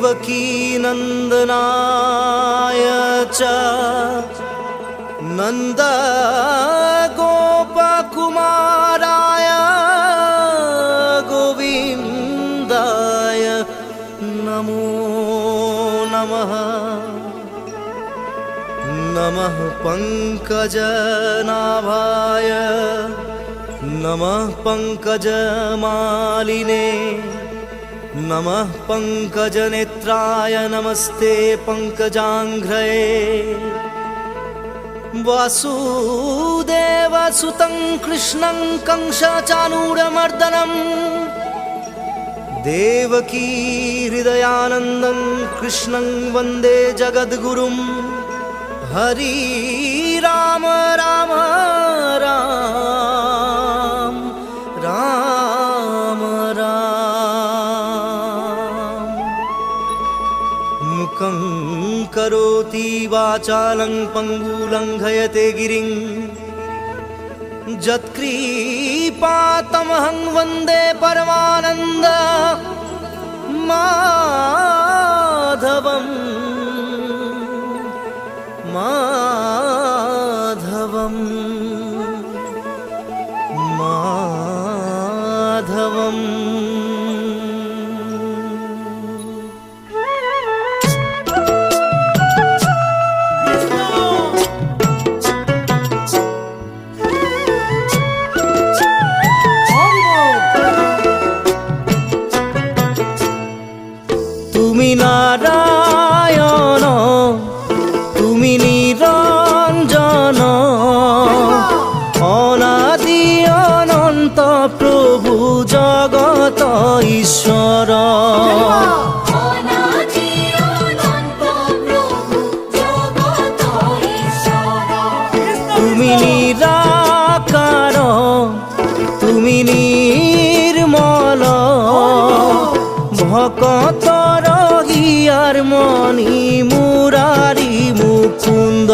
देवकी नंदनाय च नंद गोपकुमाराय गोविंदाय नमो नमः। नमः पंकजनाभाय नमः पंकजमालिने नमः पंकजनेत्राय नमस्ते पंकजांघ्रये। वासुदेवसुतं कृष्णं कंसचाणूरमर्दनं देवकी हृदयानन्दं कृष्णं वन्दे जगद्गुरुं। हरि राम राम राम राम राम। मुखं करोति वाचालं पङ्गुलङ्घयते गिरिं यत्कृपातमहं वन्दे परमानन्द माधवम् माधवम् माधवम्। তুমি নারায়ণ তুমি নিরঞ্জন অনাদি অনন্ত প্রভু জগত ঈশ্বর। তুমি নিরাকার তুমি নির্মল ভকতর হিয়ার মণি মুরারি মুকুন্দ।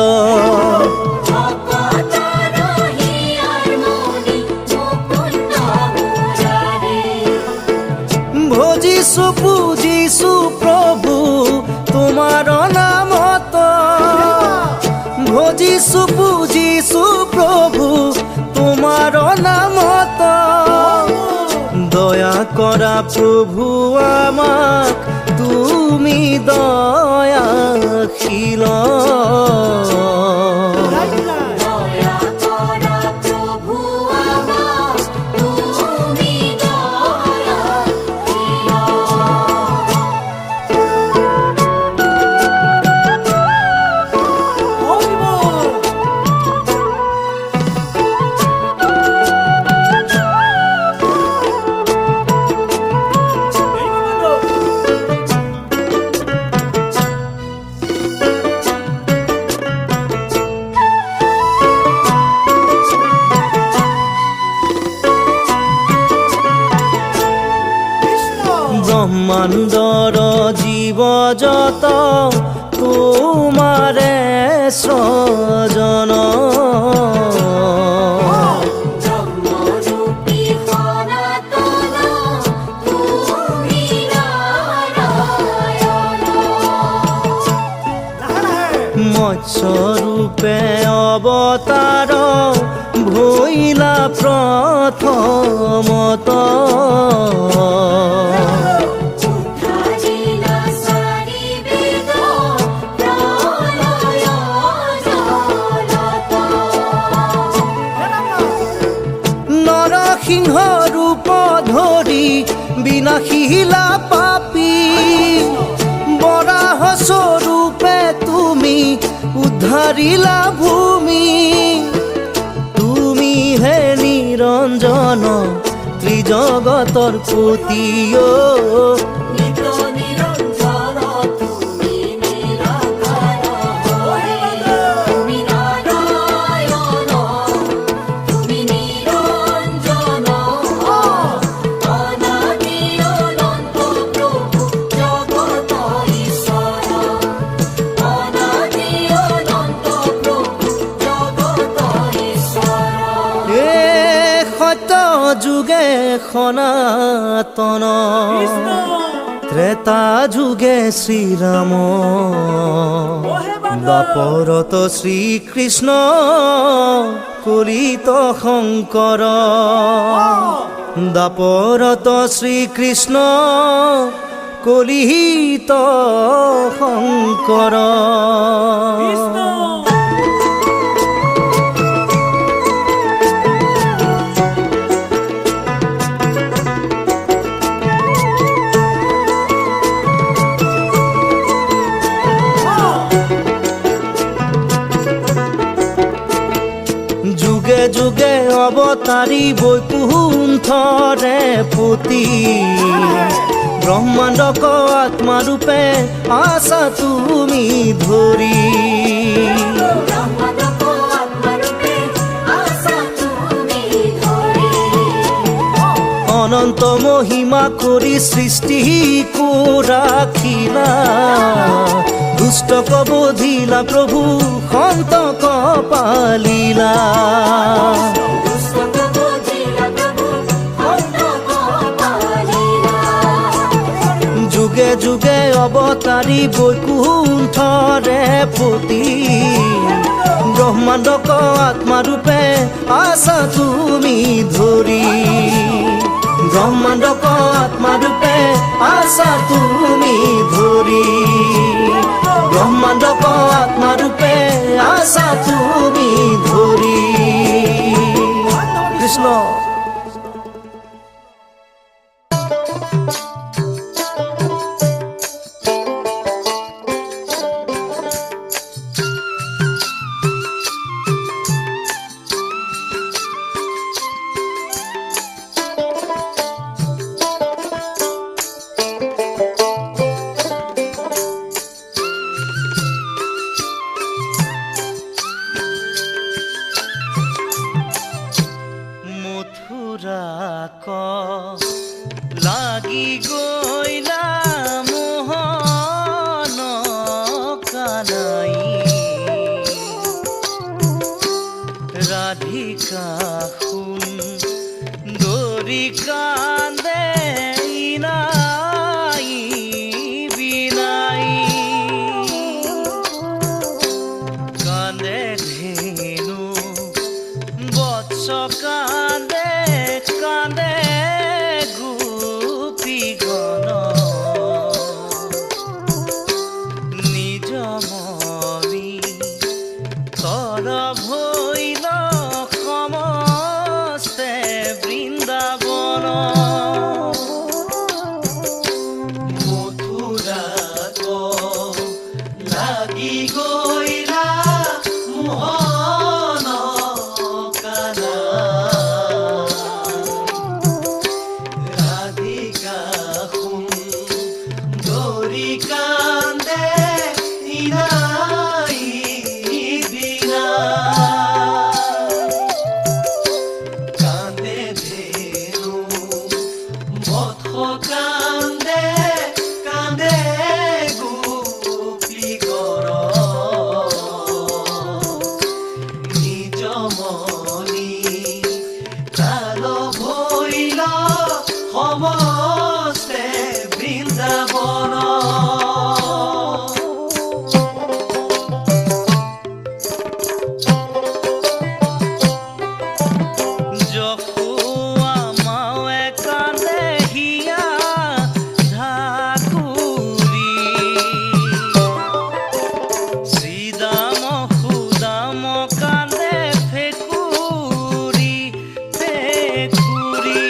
ভজিছু পূজিছু প্রভু তোমার নামত। ভজিছু পূজিছু প্রভু তোমার নামত। দয়া করা প্রভু আমাক তুমি দয়াশীল। ব্রহ্মাণ্ডর জীব যত তোমারে সৃজন। মৎস্যরূপে অবতার ভইলা প্রথমত। নরসিংহ রূপ ধরি বিনাশীলা পাপী বরাহ স্বরূপে তুমি উদ্ধারিলা ভূমি। তুমি হে নিরঞ্জন ত্রিজগতর পতি। যুগে সনাতন ত্রেতা যুগে শ্রীরাম, দ্বাপরত শ্রীকৃষ্ণ, কলিত শঙ্কৰ। দ্বাপৰত শ্ৰীকৃষ্ণ, কলিত শঙ্কৰ। যুগে যুগে অবতাৰী বৈকুণ্ঠৰে পতি, ব্ৰহ্মাণ্ডক আত্মাৰূপে আছা তুমি ধৰি। অনন্ত মহিমা কৰি সৃষ্টি ৰাখিলা, দুষ্টক বধিলা প্ৰভু, সন্তক পালিলা। যুগে যুগে অবতাৰী বৈকুণ্ঠৰে পতি, ব্ৰহ্মাণ্ডক আত্মাৰূপে আছা তুমি ধৰি। ব্ৰহ্মাণ্ডক আত্মাৰূপে আছা তুমি ধৰি। ব্ৰহ্মাণ্ডক আত্মাৰূপে আছা তুমি ধৰি। কৃষ্ণ। লাগি গইলা মোহন কানাই, রাধিকা সুন্দরী কান্দে ইনাই বিনাই। কান্দে ধেনু বৎস কান্দে কান্দে গোপীগণ, নিজ মমি তৰ ভৈল সমস্তে বৃন্দাবন। মথুৰাত লাগি গইলা মোহন কানা, রাধিকা সুন্দরী কান্দে ইনাই বিনাই। কান্দে ধেনু বৎস কান্দে কান্দে গোপীগণ, নিজ মনি কাল ভৈল সমস্তে বৃন্দাবন। যশোৱা মাৱে কান্দে হিয়া ঢাকুৰি, শ্ৰীদাম সুদাম কান্দে ফেকুৰি ফেকুৰি।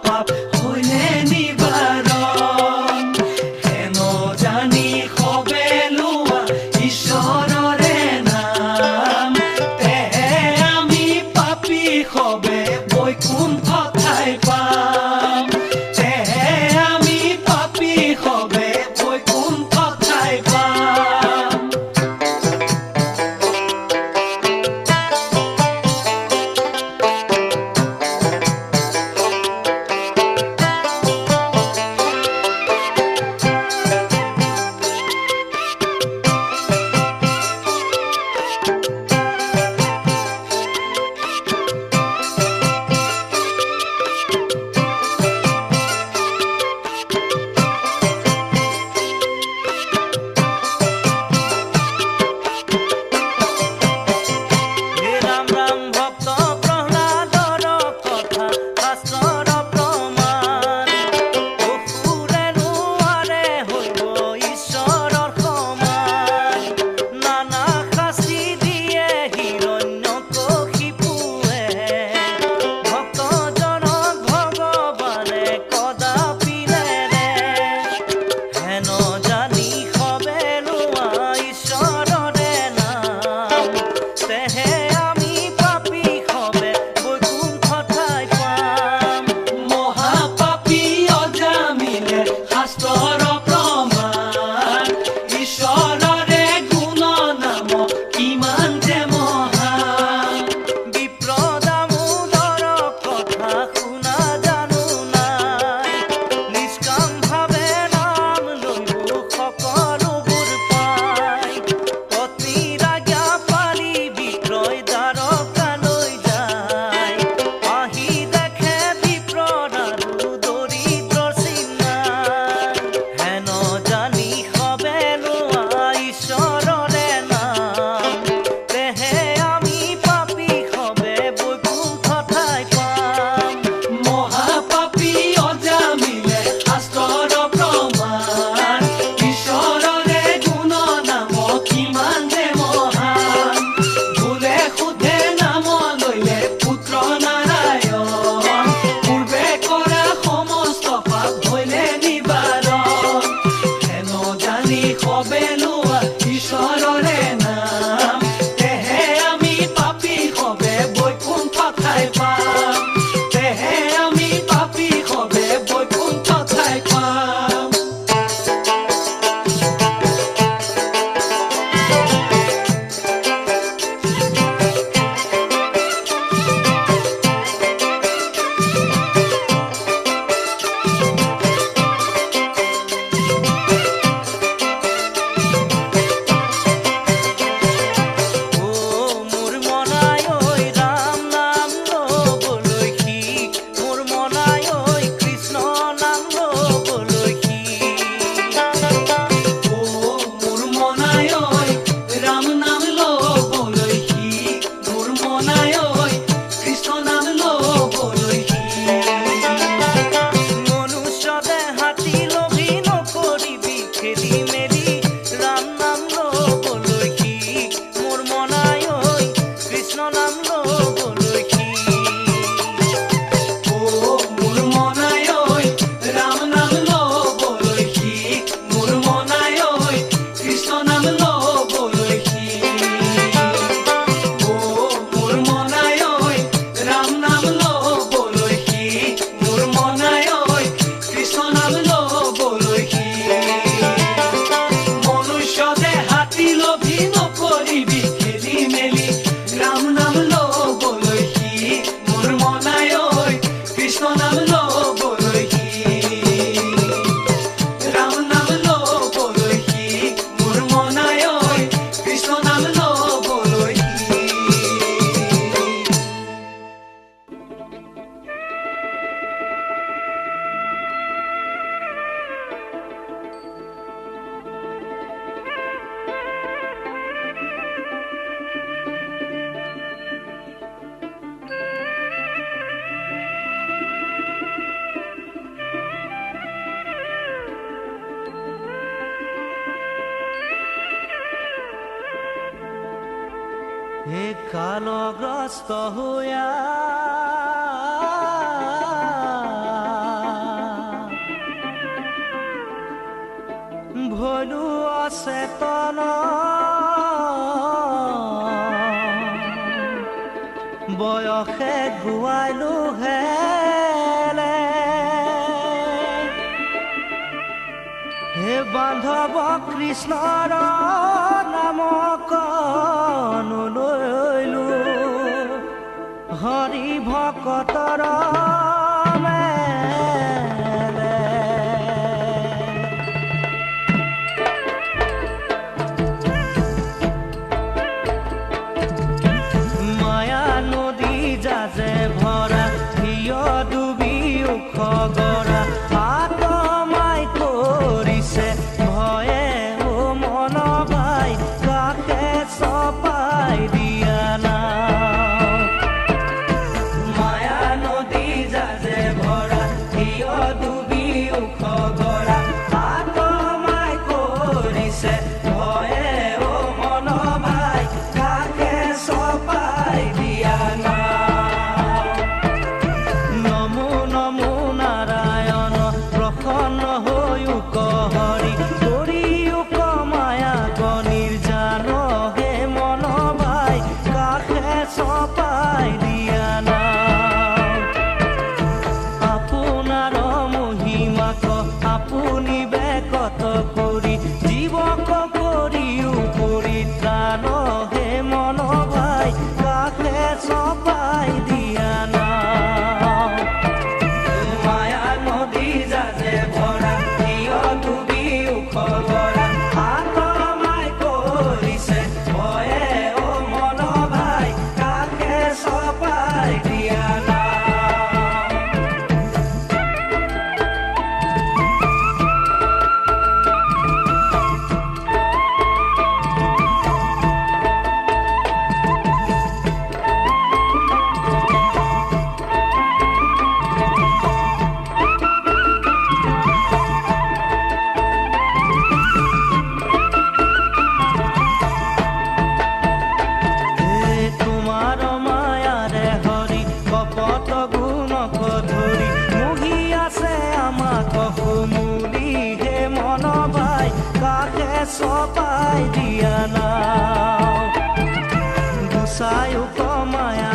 পাপ হইলে নিবাৰণ হেন জানি সবে লোৱা ঈশ্বৰৰে নাম তেহে আমি পাপী সবে বৈকুণ্ঠ ঠাই পাম তেহে আমি পাপী সবে বৈকুণ্ঠ ঠাই পাম কালগ্ৰস্ত হোৱা চেতন বয়সে গুৱাইলো হেলে হে বান্ধৱ কৃষ্ণৰ নাম কণলৈলো হৰি ভকতৰ মেলে মায়া নদী যাজে ভৰা হিয় ডুবি ওখ গৰা আতমাই কৰিছে ভয়ে ও মন বাই কাকে চপাই দিয়া না মায়া নদী যাজে ভৰা হিয় ডুবি ওখ গৰা আতমাই কৰিছে ভয়ে ও মন বাই কাকে চপাই দিয়া না নমো নমো নাৰায়ণ প্ৰসন্ন হৈও কহৰি কৰিও কমায়া গণিৰ জান হে মন বাই কাষে চপাই দিয়া না আপোনাৰ মহিমাক আপুনি বেকত কৰি জীৱক কৰিও পৰিত্ৰাণ হে মন বাই কাষে চপাই দিয়া না মায়া নদী যাজে ভৰা হিয় ডুবি ওখ গৰা আতমাই কৰিছে ভয়ে ও মন ভাই কাকে চপাই দিয়া না তোমাৰ মায়াৰে হৰি কপট গুণক ধৰি মুহি আছে আমাক সমূলি হে মন বাই কাকে চপাই দিয়া না গুচায়ো কমায়া